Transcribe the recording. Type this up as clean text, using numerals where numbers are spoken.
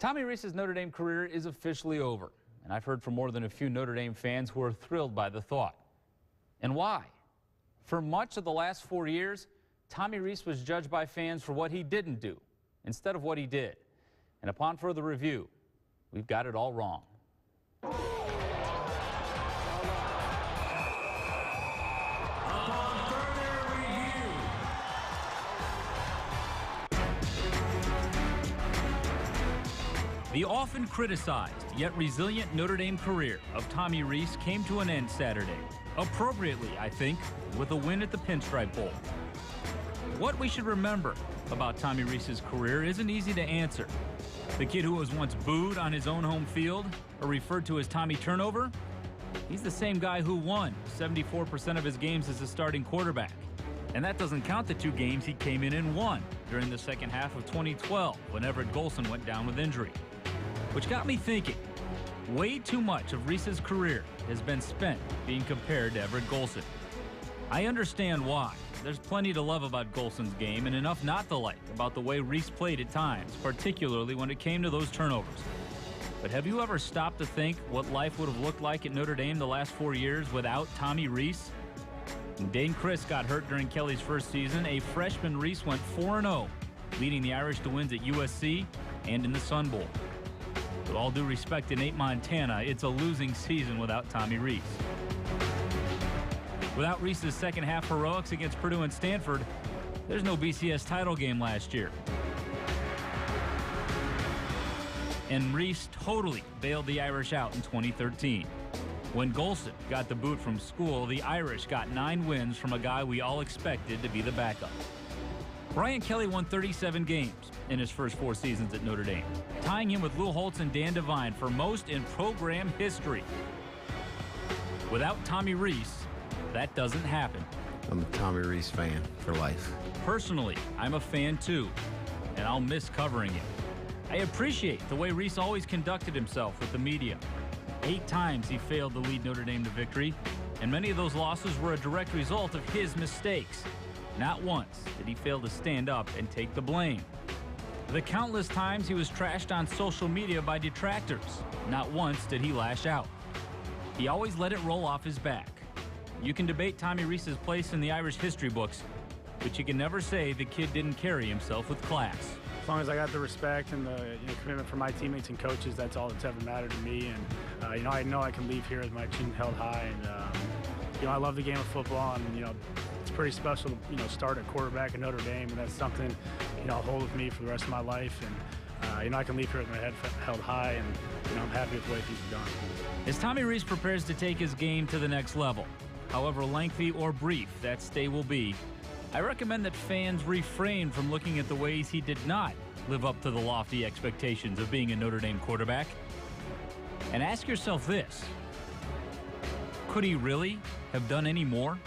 Tommy Rees's Notre Dame career is officially over, and I've heard from more than a few Notre Dame fans who are thrilled by the thought. And why? For much of the last 4 years, Tommy Rees was judged by fans for what he didn't do instead of what he did. And upon further review, we've got it all wrong. The often criticized yet resilient Notre Dame career of Tommy Rees came to an end Saturday. Appropriately, I think, with a win at the Pinstripe Bowl. What we should remember about Tommy Rees's career isn't easy to answer. The kid who was once booed on his own home field or referred to as Tommy Turnover, he's the same guy who won 74% of his games as a starting quarterback. And that doesn't count the 2 games he came in and won during the second half of 2012 when Everett Golson went down with injury. Which got me thinking, way too much of Rees's career has been spent being compared to Everett Golson. I understand why. There's plenty to love about Golson's game and enough not to like about the way Rees played at times, particularly when it came to those turnovers. But have you ever stopped to think what life would have looked like at Notre Dame the last 4 years without Tommy Rees? When Dane Chris got hurt during Kelly's first season, a freshman Rees went 4-0, leading the Irish to wins at USC and in the Sun Bowl. With all due respect to Nate Montana, it's a losing season without Tommy Rees. Without Rees's second half heroics against Purdue and Stanford, there's no BCS title game last year. And Rees totally bailed the Irish out in 2013. When Golson got the boot from school, the Irish got 9 wins from a guy we all expected to be the backup. Brian Kelly won 37 games in his first 4 seasons at Notre Dame, tying him with Lou Holtz and Dan Devine for most in program history. Without Tommy Rees, that doesn't happen. I'm a Tommy Rees fan for life. Personally, I'm a fan too, and I'll miss covering it. I appreciate the way Rees always conducted himself with the media. 8 times he failed to lead Notre Dame to victory, and many of those losses were a direct result of his mistakes. Not once did he fail to stand up and take the blame. The countless times he was trashed on social media by detractors, not once did he lash out. He always let it roll off his back. You can debate Tommy Rees's place in the Irish history books, but you can never say the kid didn't carry himself with class. As long as I got the respect and the commitment from my teammates and coaches, that's all that's ever mattered to me. And I know I can leave here with my chin held high. And I love the game of football, and it's pretty special to start at quarterback at Notre Dame, and that's something I'll hold with me for the rest of my life. And I can leave here with my head held high, and I'm happy with the way things have gone. As Tommy Rees prepares to take his game to the next level, however lengthy or brief that stay will be, I recommend that fans refrain from looking at the ways he did not live up to the lofty expectations of being a Notre Dame quarterback. And ask yourself this: could he really have done any more?